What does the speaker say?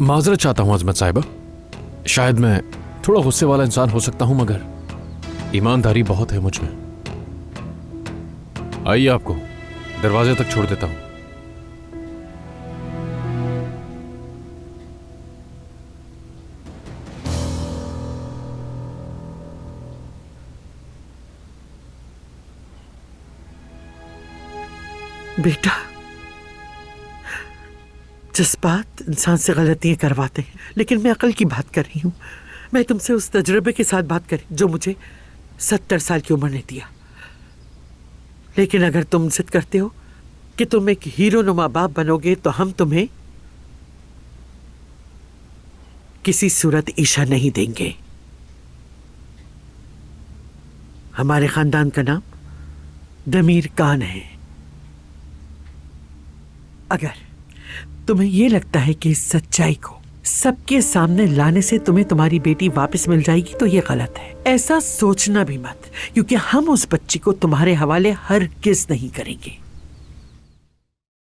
माजरत चाहता हूं अजमत साहिबा, शायद मैं थोड़ा गुस्से वाला इंसान हो सकता हूं, मगर ईमानदारी बहुत है मुझ में। आइए, आपको दरवाजे तक छोड़ देता हूं। बेटा, जज्बात इंसान से गलतियां करवाते हैं, लेकिन मैं अकल की बात कर रही हूँ। मैं तुमसे उस तजुर्बे के साथ बात करी जो मुझे 70 साल की उम्र ने दिया। लेकिन अगर तुम जिद करते हो कि तुम एक हीरो नुमा बाप बनोगे तो हम तुम्हें किसी सूरत ईशा नहीं देंगे। हमारे खानदान का नाम दमीर खान है। अगर तुम्हें यह लगता है कि इस सच्चाई को सबके सामने लाने से तुम्हें तुम्हारी बेटी वापस मिल जाएगी तो यह गलत है। ऐसा सोचना भी मत, क्योंकि हम उस बच्ची को तुम्हारे हवाले हरगिज़ नहीं करेंगे।